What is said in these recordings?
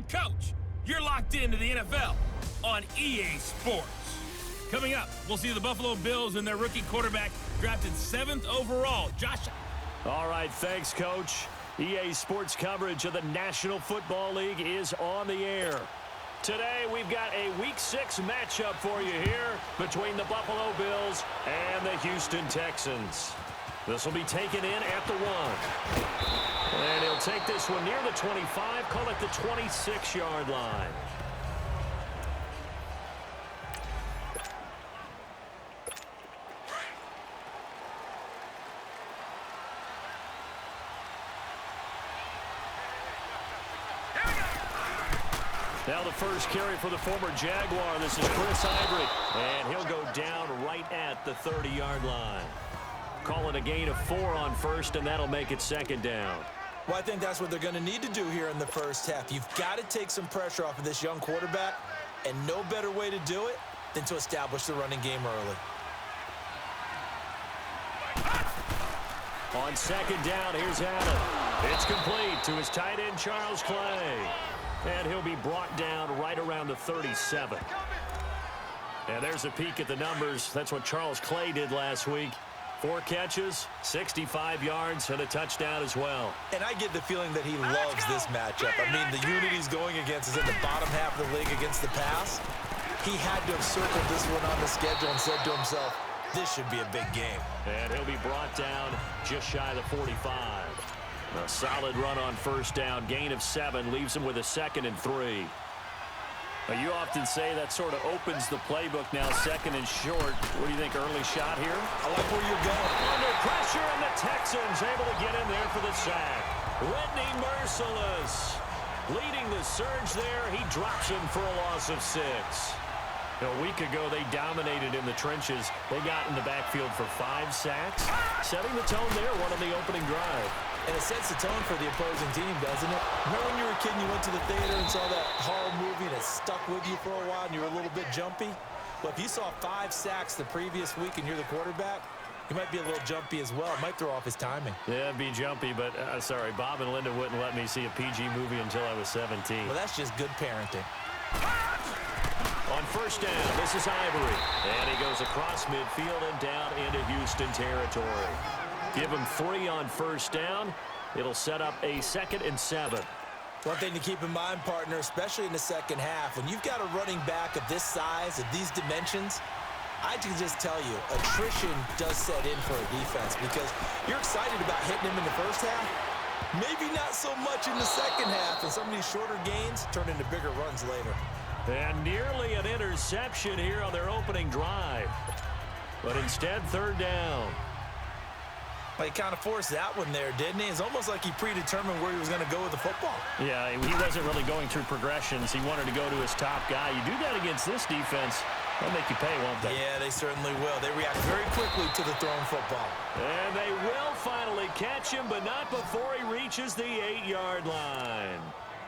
coach. You're locked into the NFL on EA Sports. Coming up, we'll see the Buffalo Bills and their rookie quarterback drafted 7th overall. Josh. All right, thanks, Coach. EA Sports coverage of the National Football League is on the air. Today, we've got a Week 6 matchup for you here between the Buffalo Bills and the Houston Texans. This will be taken in at the 1. And he'll take this one near the 25, call it the 26-yard line. Now the first carry for the former Jaguar. This is Chris Ivory, and he'll go down right at the 30-yard line. Call it a gain of 4 on first, and that'll make it 2nd down. Well, I think that's what they're going to need to do here in the first half. You've got to take some pressure off of this young quarterback, and no better way to do it than to establish the running game early. On 2nd down, here's Allen. It's complete to his tight end, Charles Clay. And he'll be brought down right around the 37. And there's a peek at the numbers. That's what Charles Clay did last week. 4 catches, 65 yards, and a touchdown as well. And I get the feeling that he loves this matchup. I mean, the unit he's going against is in the bottom half of the league against the pass. He had to have circled this one on the schedule and said to himself, this should be a big game. And he'll be brought down just shy of the 45. A solid run on first down. Gain of 7 leaves him with a 2nd and 3. Well, you often say that sort of opens the playbook now, 2nd and short. What do you think, early shot here? I like where you're going. Under pressure, and the Texans able to get in there for the sack. Whitney Merciless leading the surge there. He drops him for a loss of 6. A week ago, they dominated in the trenches. They got in the backfield for 5 sacks, setting the tone there, one on the opening drive. And it sets the tone for the opposing team, doesn't it? Remember when you were a kid and you went to the theater and saw that horror movie and it stuck with you for a while and you were a little bit jumpy? Well, if you saw 5 sacks the previous week and you're the quarterback, you might be a little jumpy as well. It might throw off his timing. Yeah, it'd be jumpy, but sorry, Bob and Linda wouldn't let me see a PG movie until I was 17. Well, that's just good parenting. On first down, this is Ivory. And he goes across midfield and down into Houston territory. Give him 3 on first down. It'll set up a 2nd and 7. One thing to keep in mind, partner, especially in the second half, when you've got a running back of this size, of these dimensions, I can just tell you, attrition does set in for a defense because you're excited about hitting him in the first half. Maybe not so much in the second half, and some of these shorter gains turn into bigger runs later. And nearly an interception here on their opening drive. But instead, 3rd down. Well, he kind of forced that one there, didn't he? It's almost like he predetermined where he was going to go with the football. Yeah, he wasn't really going through progressions. He wanted to go to his top guy. You do that against this defense, they'll make you pay, won't they? Yeah, they certainly will. They react very quickly to the thrown football. And they will finally catch him, but not before he reaches the 8-yard line.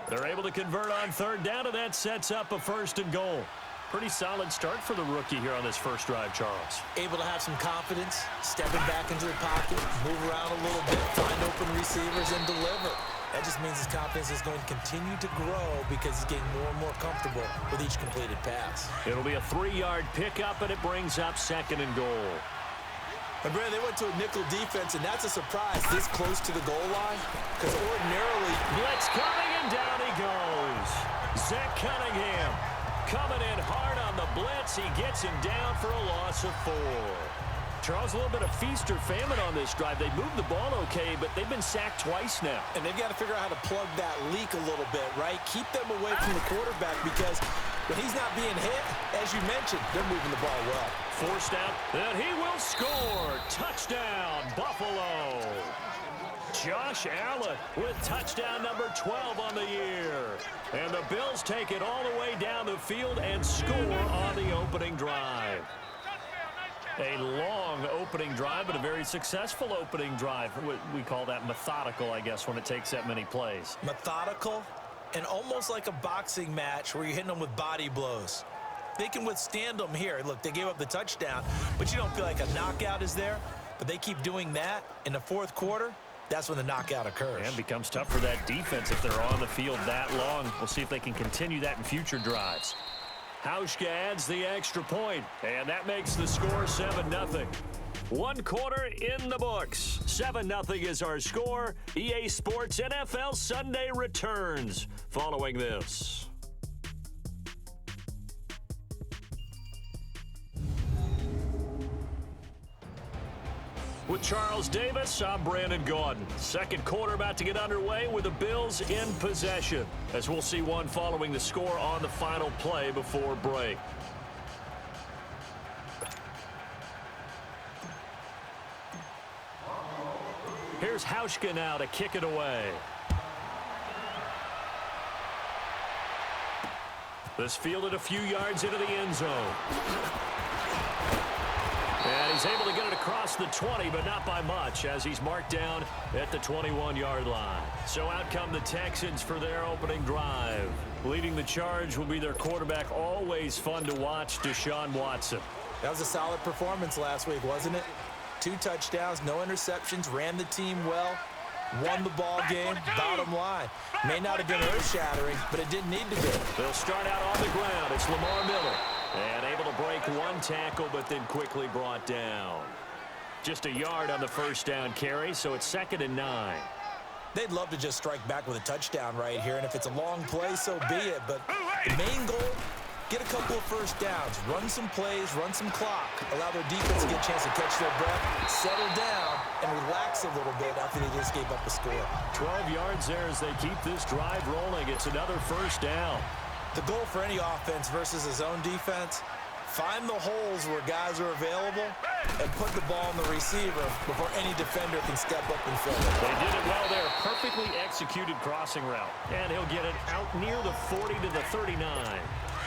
They're able to convert on 3rd down, and that sets up a 1st and goal. Pretty solid start for the rookie here on this first drive, Charles. Able to have some confidence, stepping back into the pocket, move around a little bit, find open receivers, and deliver. That just means his confidence is going to continue to grow because he's getting more and more comfortable with each completed pass. It'll be a 3-yard pickup, and it brings up 2nd and goal. And Brad, they went to a nickel defense, and that's a surprise this close to the goal line because ordinarily... Blitz coming, and down he goes. Zach Cunningham coming in hard on the blitz. He gets him down for a loss of 4. Charles, a little bit of feast or famine on this drive. They moved the ball okay, but they've been sacked twice now. And they've got to figure out how to plug that leak a little bit, right? Keep them away from the quarterback because when he's not being hit, as you mentioned, they're moving the ball well. Forced out, and he will score. Touchdown, Buffalo. Josh Allen with touchdown number 12 on the year. And the Bills take it all the way down the field and score on the opening drive. A long opening drive, but a very successful opening drive. We call that methodical, I guess, when it takes that many plays. Methodical and almost like a boxing match where you're hitting them with body blows. They can withstand them here. Look, they gave up the touchdown, but you don't feel like a knockout is there. But they keep doing that in the 4th quarter. that's when the knockout occurs. And becomes tough for that defense if they're on the field that long. We'll see if they can continue that in future drives. Hauschka adds the extra point, and that makes the score 7-0. 1 quarter in the books. 7-0 is our score. EA Sports NFL Sunday returns following this. With Charles Davis, I'm Brandon Gaudin. Second quarter about to get underway with the Bills in possession, as we'll see one following the score on the final play before break. Here's Hauschka now to kick it away. This fielded a few yards into the end zone. And he's able to get it across the 20, but not by much, as he's marked down at the 21-yard line. So out come the Texans for their opening drive. Leading the charge will be their quarterback, always fun to watch, Deshaun Watson. That was a solid performance last week, wasn't it? 2 touchdowns, no interceptions, ran the team well, won the ball game. Bottom line, may not have been earth-shattering, but it didn't need to be. They'll start out on the ground. It's Lamar Miller. And able to break 1 tackle, but then quickly brought down. Just a yard on the first down carry, so it's 2nd and 9. They'd love to just strike back with a touchdown right here, and if it's a long play, so be it. But the main goal, get a couple of first downs, run some plays, run some clock, allow their defense to get a chance to catch their breath, settle down, and relax a little bit after they just gave up a score. 12 yards there as they keep this drive rolling. It's another first down. The goal for any offense versus his own defense, find the holes where guys are available and put the ball on the receiver before any defender can step up and fill it. They did it well there. Perfectly executed crossing route. And he'll get it out near the 40 to the 39.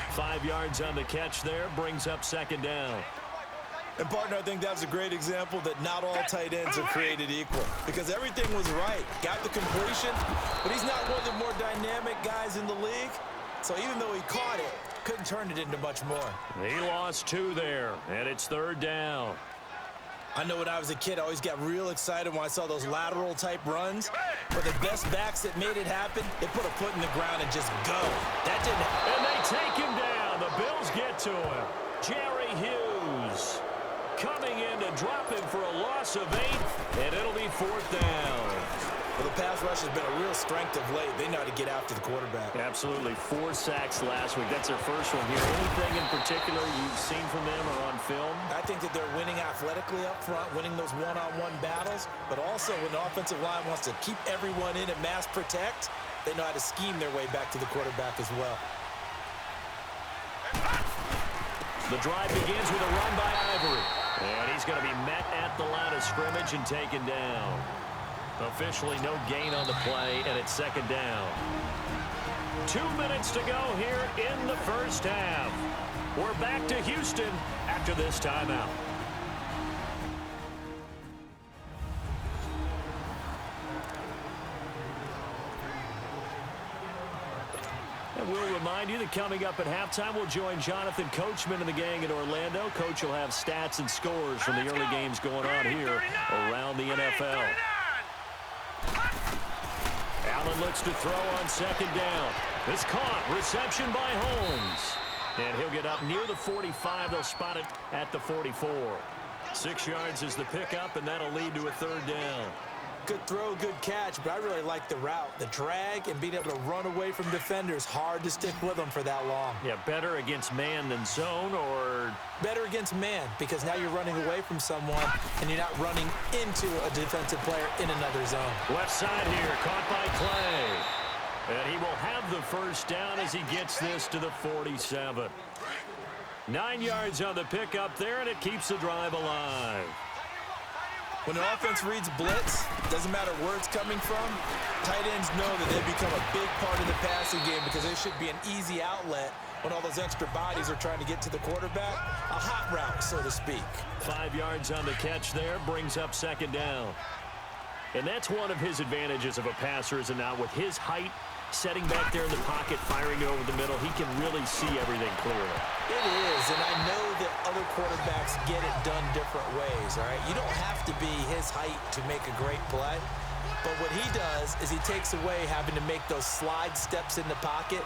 5 yards on the catch there, brings up 2nd down. And, partner, I think that's a great example that not all tight ends are created equal, because everything was right. Got the completion, but he's not one of the more dynamic guys in the league. So even though he caught it, couldn't turn it into much more. He lost 2 there, and it's 3rd down. I know when I was a kid, I always got real excited when I saw those lateral-type runs. But the best backs that made it happen, they put a foot in the ground and just go. That didn't happen. And they take him down. The Bills get to him. Jerry Hughes coming in to drop him for a loss of 8, and it'll be 4th down. Well, the pass rush has been a real strength of late. They know how to get after the quarterback. Absolutely. 4 sacks last week. That's their first one here. Anything in particular you've seen from them or on film? I think that they're winning athletically up front, winning those one-on-one battles, but also when the offensive line wants to keep everyone in and mass protect, they know how to scheme their way back to the quarterback as well. The drive begins with a run by Ivory. And he's going to be met at the line of scrimmage and taken down. Officially no gain on the play, and it's 2nd down. 2 minutes to go here in the first half. We're back to Houston after this timeout. And we'll remind you that coming up at halftime, we'll join Jonathan Coachman and the gang in Orlando. Coach will have stats and scores from the early games going on here around the NFL. Allen looks to throw on 2nd down. It's caught. Reception by Holmes. And he'll get up near the 45. They'll spot it at the 44. 6 yards is the pickup, and that'll lead to a 3rd down. Good throw, good catch, but I really like the route. The drag and being able to run away from defenders, hard to stick with them for that long. Yeah, better against man than zone, or? Better against man, because now you're running away from someone and you're not running into a defensive player in another zone. Left side here, caught by Clay. And he will have the first down as he gets this to the 47. 9 yards on the pickup there, and it keeps the drive alive. When an offense reads blitz, doesn't matter where it's coming from, tight ends know that they become a big part of the passing game because there should be an easy outlet when all those extra bodies are trying to get to the quarterback. A hot route, so to speak. 5 yards on the catch there, brings up 2nd down. And that's one of his advantages of a passer, is it not? With his height, setting back there in the pocket, firing it over the middle, he can really see everything clearly. It is, and I know that other quarterbacks get it done different ways, all right? You don't have to be his height to make a great play. But what he does is he takes away having to make those slide steps in the pocket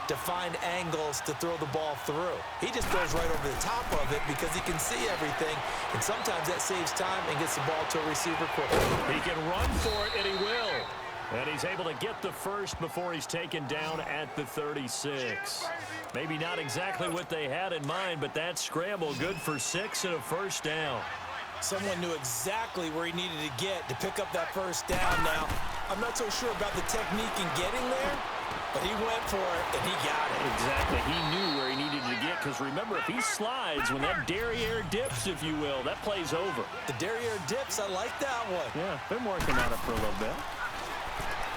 to find angles to throw the ball through. He just throws right over the top of it because he can see everything, and sometimes that saves time and gets the ball to a receiver quickly. He can run for it, and he will. And he's able to get the first before he's taken down at the 36. Maybe not exactly what they had in mind, but that scramble good for 6 and a first down. Someone knew exactly where he needed to get to pick up that first down. Now, I'm not so sure about the technique in getting there, but he went for it, and he got it. Exactly. He knew where he needed to get, because remember, if he slides, when that derriere dips, if you will, that play's over. The derriere dips, I like that one. Yeah, been working on it for a little bit.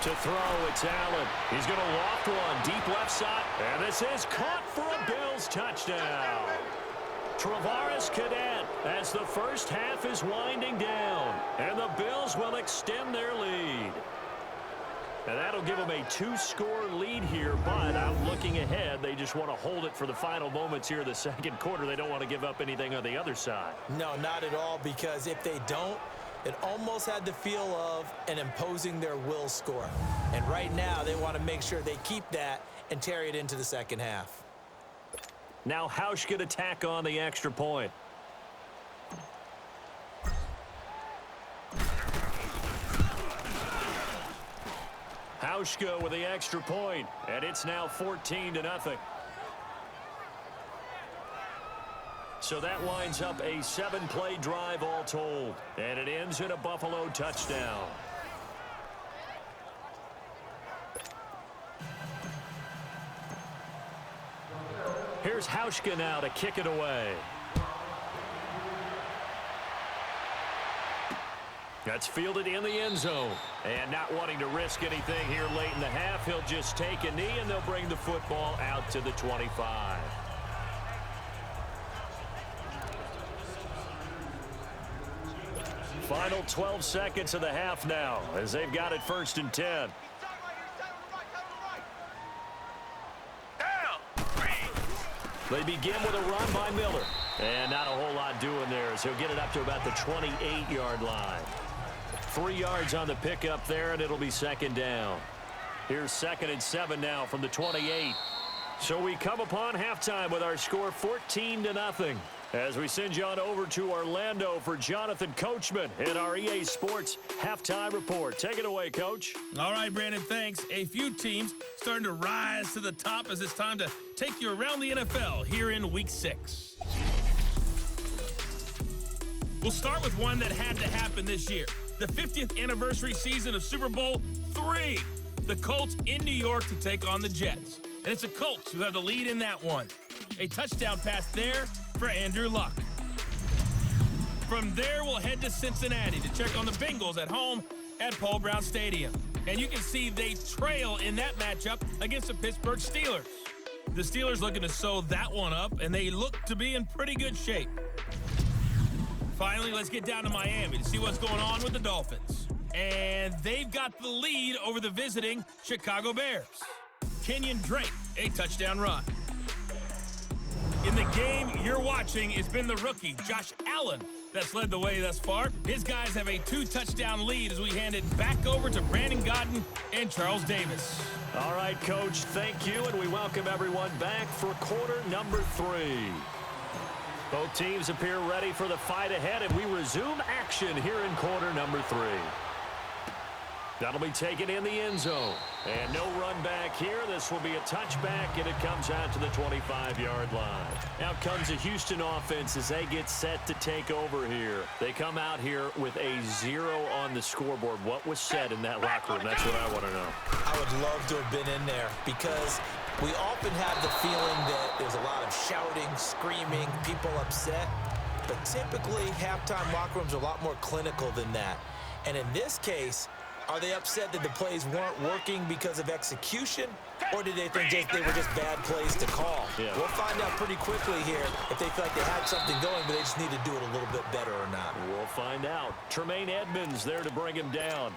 To throw, it's Allen. He's going to loft one, deep left side, and this is caught for a Bills touchdown. Travaris Cadet as the first half is winding down, and the Bills will extend their lead. And that'll give them a 2-score lead here, but I'm looking ahead. They just want to hold it for the final moments here of the second quarter. They don't want to give up anything on the other side. No, not at all, because if they don't, it almost had the feel of an imposing their will score. And right now, they want to make sure they keep that and carry it into the second half. Now Hausch could attack on the extra point. Hauschka with the extra point, and it's now 14-0. So that winds up a 7-play drive all told, and it ends in a Buffalo touchdown. Here's Hauschka now to kick it away. That's fielded in the end zone. And not wanting to risk anything here late in the half, he'll just take a knee, and they'll bring the football out to the 25. Final 12 seconds of the half now, as they've got it 1st and 10. They begin with a run by Miller. And not a whole lot doing there, as he'll get it up to about the 28-yard line. 3 yards on the pickup there, and it'll be 2nd down. Here's 2nd and 7 now from the 28. So we come upon halftime with our score 14-0. As we send you on over to Orlando for Jonathan Coachman in our EA Sports Halftime Report. Take it away, Coach. All right, Brandon, thanks. A few teams starting to rise to the top as it's time to take you around the NFL here in Week 6. We'll start with one that had to happen this year. The 50th anniversary season of Super Bowl III. The Colts in New York to take on the Jets. And it's the Colts who have the lead in that one. A touchdown pass there for Andrew Luck. From there, we'll head to Cincinnati to check on the Bengals at home at Paul Brown Stadium. And you can see they trail in that matchup against the Pittsburgh Steelers. The Steelers looking to sew that one up, and they look to be in pretty good shape. Finally, let's get down to Miami to see what's going on with the Dolphins. And they've got the lead over the visiting Chicago Bears. Kenyon Drake, a touchdown run. In the game you're watching, it's been the rookie, Josh Allen, that's led the way thus far. His guys have a 2-touchdown lead as we hand it back over to Brandon Godden and Charles Davis. All right, Coach, thank you, and we welcome everyone back for quarter number 3. Both teams appear ready for the fight ahead, and we resume action here in quarter number 3. That'll be taken in the end zone. And no run back here. This will be a touchback, and it comes out to the 25-yard line. Now comes the Houston offense as they get set to take over here. They come out here with a 0 on the scoreboard. What was said in that locker room? That's what I want to know. I would love to have been in there, because we often have the feeling that there's a lot of shouting, screaming, people upset. But typically, halftime locker rooms are a lot more clinical than that. And in this case, are they upset that the plays weren't working because of execution, or did they think they were just bad plays to call? Yeah. We'll find out pretty quickly here if they feel like they had something going, but they just need to do it a little bit better or not. We'll find out. Tremaine Edmonds there to bring him down.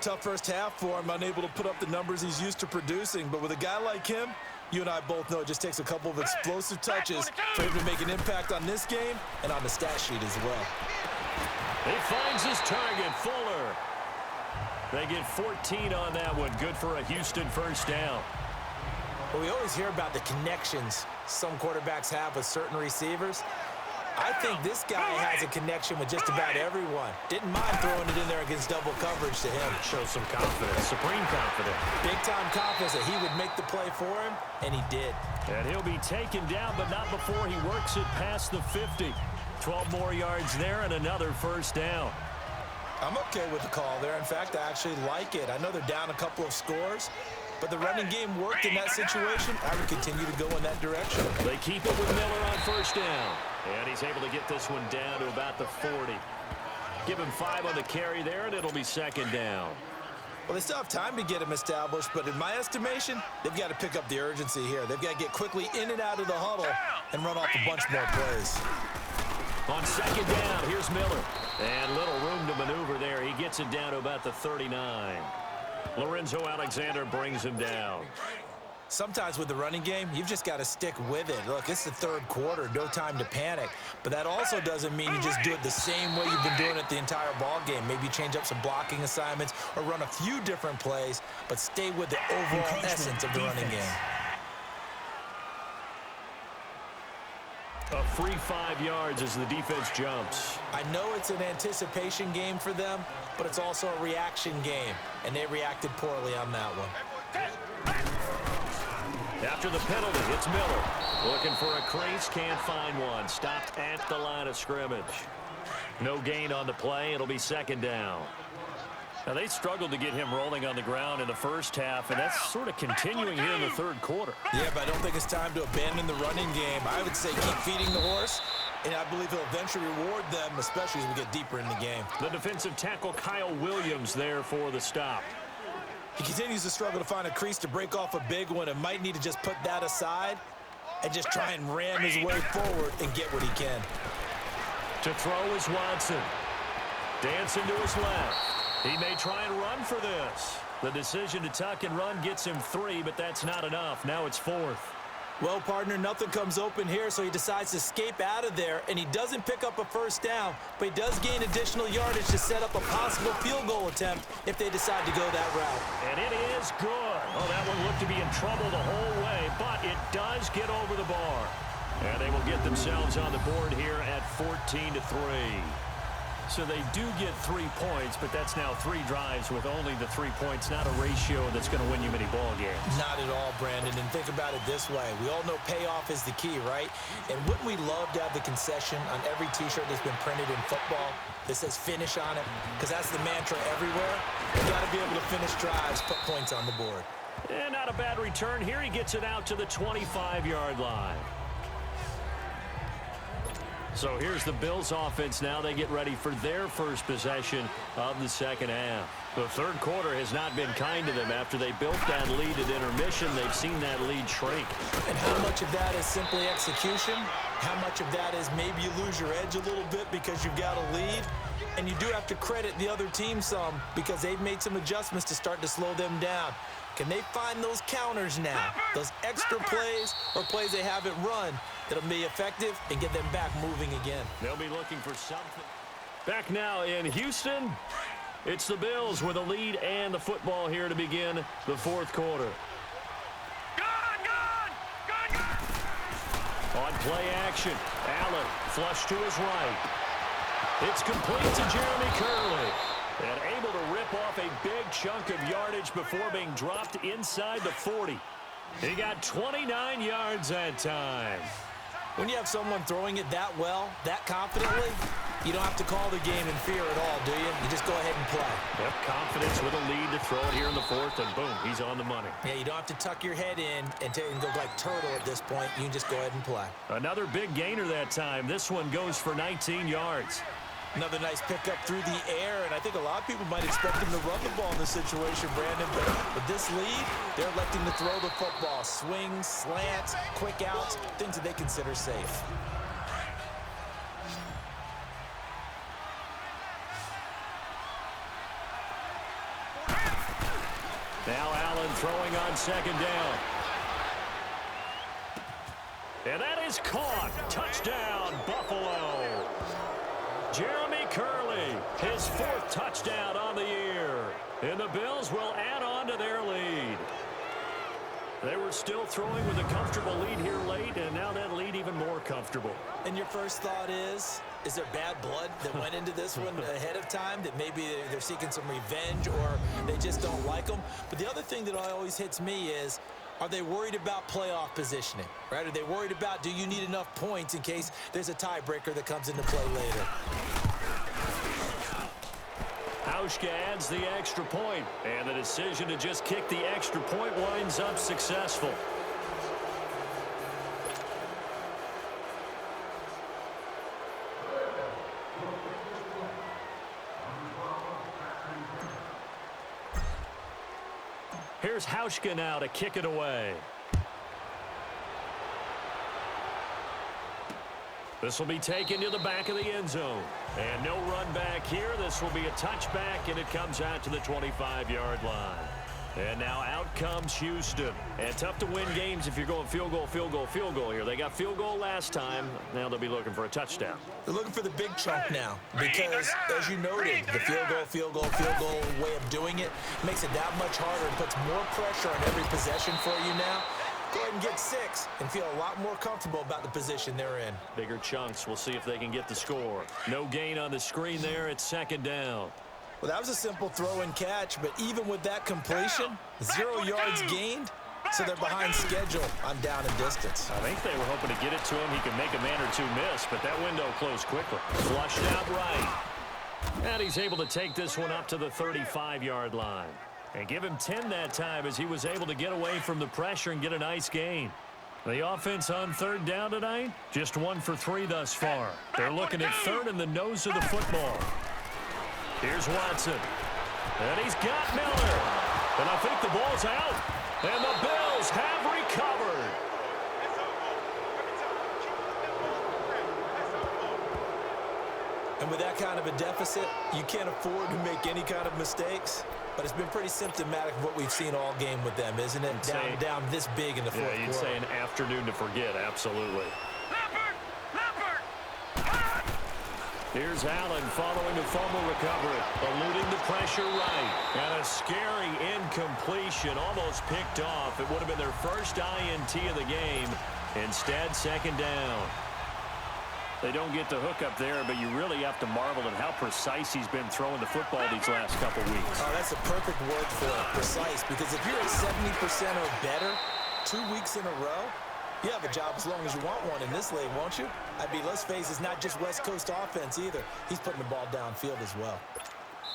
Tough first half for him, unable to put up the numbers he's used to producing, but with a guy like him, you and I both know it just takes a couple of explosive touches for him to make an impact on this game and on the stat sheet as well. He finds his target, Fuller. They get 14 on that one. Good for a Houston first down. Well, we always hear about the connections some quarterbacks have with certain receivers. I think this guy has a connection with just about everyone. Didn't mind throwing it in there against double coverage to him. Shows some confidence, supreme confidence. Big-time confidence that he would make the play for him, and he did. And he'll be taken down, but not before he works it past the 50. 12 more yards there and another first down. I'm okay with the call there. In fact, I actually like it. I know they're down a couple of scores, but the running game worked in that situation. I would continue to go in that direction. They keep it with Miller on first down. And he's able to get this one down to about the 40. Give him 5 on the carry there, and it'll be second down. Well, they still have time to get him established, but in my estimation, they've got to pick up the urgency here. They've got to get quickly in and out of the huddle and run off a bunch more plays. On second down, here's Miller. And little room to maneuver there. He gets it down to about the 39. Lorenzo Alexander brings him down. Sometimes with the running game, you've just got to stick with it. Look, it's the third quarter, no time to panic. But that also doesn't mean you just do it the same way you've been doing it the entire ball game. Maybe change up some blocking assignments or run a few different plays, but stay with the overall essence of the running game. A free 5 yards as the defense jumps. I know it's an anticipation game for them, but it's also a reaction game, and they reacted poorly on that one. After the penalty, it's Miller. Looking for a crease, can't find one. Stopped at the line of scrimmage. No gain on the play. It'll be second down. Now, they struggled to get him rolling on the ground in the first half, and that's sort of continuing here in the third quarter. Yeah, but I don't think it's time to abandon the running game. I would say keep feeding the horse, and I believe he'll eventually reward them, especially as we get deeper in the game. The defensive tackle, Kyle Williams, there for the stop. He continues to struggle to find a crease to break off a big one and might need to just put that aside and just try and ram his way forward and get what he can. To throw is Watson. Dancing to his left. He may try and run for this. The decision to tuck and run gets him 3, but that's not enough. Now it's 4th. Well, partner, nothing comes open here, so he decides to escape out of there, and he doesn't pick up a first down, but he does gain additional yardage to set up a possible field goal attempt if they decide to go that route. And it is good. Oh, that one looked to be in trouble the whole way, but it does get over the bar. And they will get themselves on the board here at 14-3. So they do get 3 points, but that's now 3 drives with only the 3 points, not a ratio that's going to win you many ball games. Not at all, Brandon. And think about it this way. We all know payoff is the key, right? And wouldn't we love to have the concession on every T-shirt that's been printed in football that says finish on it? Because that's the mantra everywhere. You got to be able to finish drives, put points on the board. And not a bad return here. He gets it out to the 25-yard line. So here's the Bills offense now. They get ready for their first possession of the second half. The third quarter has not been kind to them. After they built that lead at intermission, they've seen that lead shrink. And how much of that is simply execution? How much of that is maybe you lose your edge a little bit because you've got a lead? And you do have to credit the other team some because they've made some adjustments to start to slow them down. Can they find those counters now, those extra plays or plays they haven't run that'll be effective and get them back moving again? They'll be looking for something. Back now in Houston, it's the Bills with a lead and the football here to begin the fourth quarter. On play action, Allen flush to his right. It's complete to Jeremy Curley. And able to rip off a big chunk of yardage before being dropped inside the 40. He got 29 yards that time. When you have someone throwing it that well, that confidently, you don't have to call the game in fear at all, do you? You just go ahead and play. Yep, confidence with a lead to throw it here in the fourth, and boom, he's on the money. Yeah, you don't have to tuck your head in and go like turtle at this point. You can just go ahead and play. Another big gainer that time. This one goes for 19 yards. Another nice pickup through the air, and I think a lot of people might expect him to run the ball in this situation, Brandon, but with this lead, they're electing to throw the football. Swings, slants, quick outs, things that they consider safe. Now Allen throwing on second down. And that is caught. Touchdown, Buffalo. Jeremy Curley, his 4th touchdown on the year. And the Bills will add on to their lead. They were still throwing with a comfortable lead here late, and now that lead even more comfortable. And your first thought is there bad blood that went into this one ahead of time, that maybe they're seeking some revenge or they just don't like them? But the other thing that always hits me is, are they worried about playoff positioning, right? Are they worried about, do you need enough points in case there's a tiebreaker that comes into play later? Hauschka adds the extra point, and the decision to just kick the extra point winds up successful. Here's Hauschka now to kick it away. This will be taken to the back of the end zone. And no run back here. This will be a touchback, and it comes out to the 25-yard line. And now out comes Houston. And tough to win games if you're going field goal, field goal, field goal here. They got field goal last time. Now they'll be looking for a touchdown. They're looking for the big chunk now because, as you noted, the field goal way of doing it makes it that much harder and puts more pressure on every possession for you now. Go ahead and get 6 and feel a lot more comfortable about the position they're in. Bigger chunks. We'll see if they can get the score. No gain on the screen there. It's 2nd down. Well, that was a simple throw and catch, but even with that completion, 0 yards gained, so they're behind schedule on down and distance. I think they were hoping to get it to him. He could make a man or two miss, but that window closed quickly. Flushed out right. And he's able to take this one up to the 35-yard line. And give him 10 that time as he was able to get away from the pressure and get a nice gain. The offense on 3rd down tonight, just 1 for 3 thus far. They're looking at 3rd in the nose of the football. Here's Watson. And he's got Miller. And I think the ball's out. And the Bills have recovered. And with that kind of a deficit, you can't afford to make any kind of mistakes. But it's been pretty symptomatic of what we've seen all game with them, isn't it? Down this big in the fourth quarter. Yeah, you'd say an afternoon to forget, absolutely. Here's Allen following the fumble recovery, eluding the pressure right. And a scary incompletion, almost picked off. It would have been their first INT of the game. Instead, 2nd down. They don't get the hook up there, but you really have to marvel at how precise he's been throwing the football these last couple weeks. Oh, that's a perfect word for it, precise, because if you're at 70% or better 2 weeks in a row, you have a job as long as you want one in this league, won't you? I mean, let's face it, it's not just West Coast offense either. He's putting the ball downfield as well.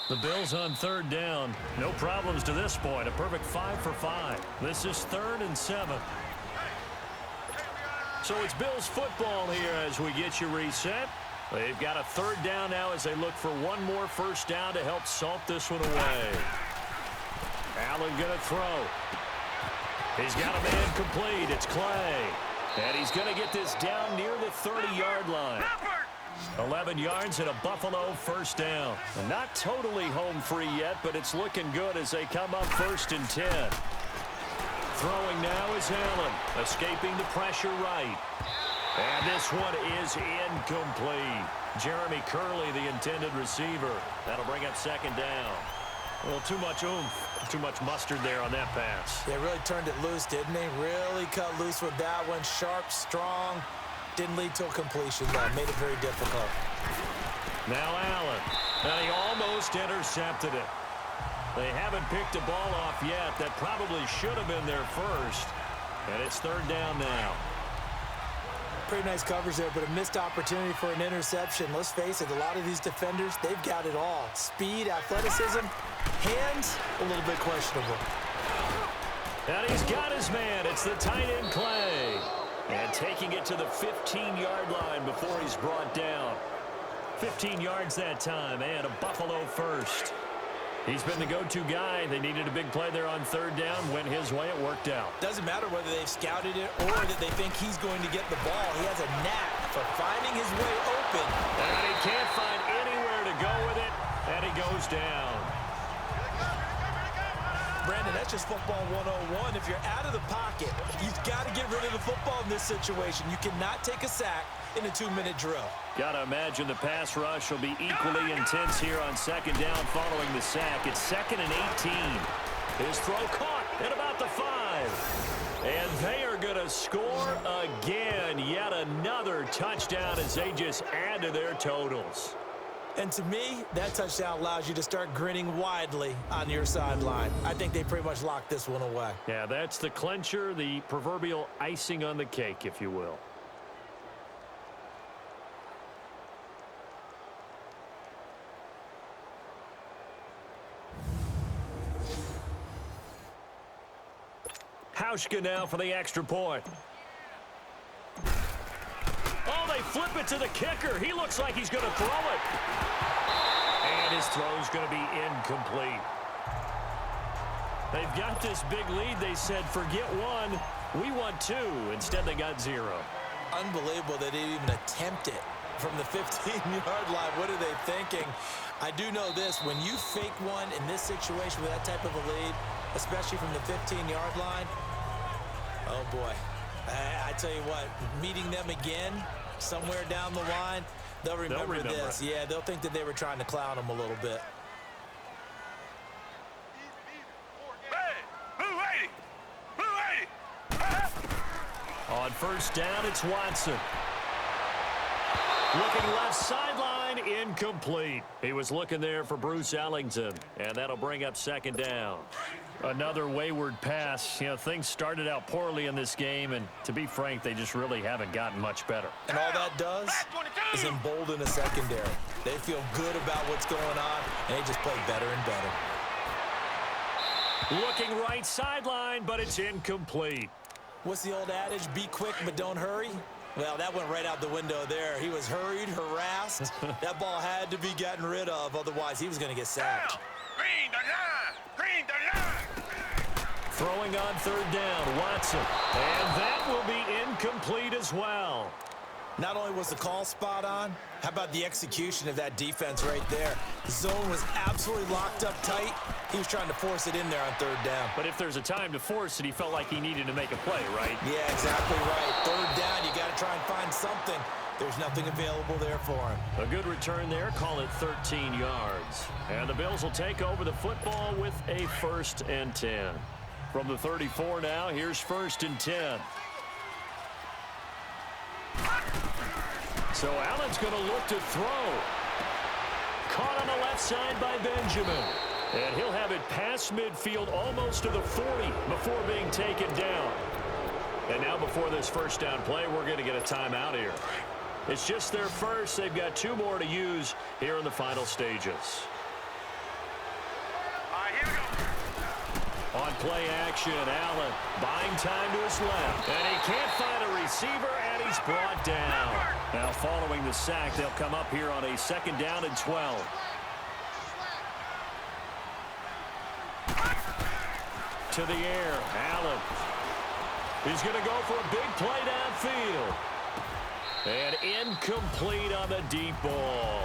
The Bills on 3rd down. No problems to this point. A perfect 5 for 5. This is 3rd and 7. So it's Bills football here as we get you reset. They've got a 3rd down now as they look for one more first down to help salt this one away. Allen going to throw. He's got a man complete. It's Clay. And he's going to get this down near the 30-yard line. 11 yards and a Buffalo first down. And not totally home free yet, but it's looking good as they come up 1st and 10. Throwing now is Allen, escaping the pressure right. And this one is incomplete. Jeremy Curley, the intended receiver. That'll bring up 2nd down. Well, too much oomph, too much mustard there on that pass. They really turned it loose, didn't they? Really cut loose with that one. Sharp, strong. Didn't lead to a completion, though. Made it very difficult. Now Allen. And he almost intercepted it. They haven't picked a ball off yet. That probably should have been their first. And it's 3rd down now. Pretty nice coverage there, but a missed opportunity for an interception. Let's face it, a lot of these defenders, they've got it all. Speed, athleticism, hands, a little bit questionable. And he's got his man. It's the tight end Clay. And taking it to the 15-yard line before he's brought down. 15 yards that time, and a Buffalo first. He's been the go-to guy. They needed a big play there on 3rd down. Went his way. It worked out. Doesn't matter whether they've scouted it or that they think he's going to get the ball. He has a knack for finding his way open. And he can't find anywhere to go with it. And he goes down. Brandon, that's just football 101. If you're out of the pocket, you've got to get rid of the football in this situation. You cannot take a sack in a 2-minute drill. Got to imagine the pass rush will be equally intense here on second down following the sack. It's 2nd and 18. His throw caught at about the 5. And they are going to score again. Yet another touchdown as they just add to their totals. And to me, that touchdown allows you to start grinning widely on your sideline. I think they pretty much locked this one away. Yeah, that's the clincher, the proverbial icing on the cake, if you will. Hauschka now for the extra point. Oh, they flip it to the kicker. He looks like he's going to throw it. And his throw's going to be incomplete. They've got this big lead. They said, forget one, we want 2. Instead, they got 0. Unbelievable that they didn't even attempt it from the 15-yard line. What are they thinking? I do know this. When you fake one in this situation with that type of a lead, especially from the 15-yard line, oh, boy. I tell you what, meeting them again somewhere down the line, they'll remember this. Yeah, they'll think that they were trying to clown them a little bit. On first down, it's Watson. Looking left sideline, incomplete. He was looking there for Bruce Ellington, and that'll bring up second down. Another wayward pass. You know, things started out poorly in this game, and to be frank, they just really haven't gotten much better. And all that does is embolden a secondary. They feel good about what's going on, and they just play better and better. Looking right sideline, but it's incomplete. What's the old adage? Be quick, but don't hurry. Well, that went right out the window there. He was hurried, harassed. That ball had to be gotten rid of, otherwise he was going to get sacked. Green the line! Green the line! Throwing on third down, Watson. And that will be incomplete as well. Not only was the call spot on, how about the execution of that defense right there? The zone was absolutely locked up tight. He was trying to force it in there on third down. But if there's a time to force it, he felt like he needed to make a play, right? Yeah, exactly right. Third down, you got to try and find something. There's nothing available there for him. A good return there, call it 13 yards. And the Bills will take over the football with a 1st and 10. From the 34 now, here's 1st and 10. So Allen's going to look to throw. Caught on the left side by Benjamin. And he'll have it past midfield almost to the 40 before being taken down. And now before this first down play, we're going to get a timeout here. It's just their first. They've got 2 more to use here in the final stages. On play action, Allen buying time to his left. And he can't find a receiver, and he's brought down. Now following the sack, they'll come up here on a 2nd down and 12. To the air, Allen. He's going to go for a big play downfield. And incomplete on the deep ball.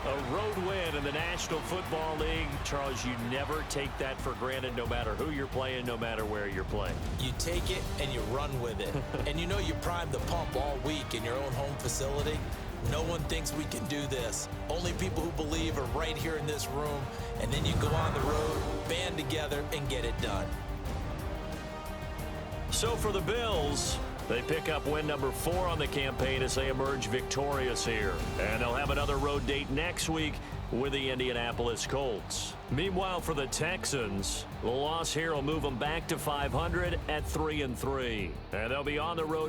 A road win in the National Football League. Charles, you never take that for granted no matter who you're playing, no matter where you're playing. You take it and you run with it. And you know you primed the pump all week in your own home facility. No one thinks we can do this. Only people who believe are right here in this room. And then you go on the road, band together, and get it done. So for the Bills, they pick up win number 4 on the campaign as they emerge victorious here. And they'll have another road date next week with the Indianapolis Colts. Meanwhile, for the Texans, the loss here will move them back to 500 at 3-3. And they'll be on the road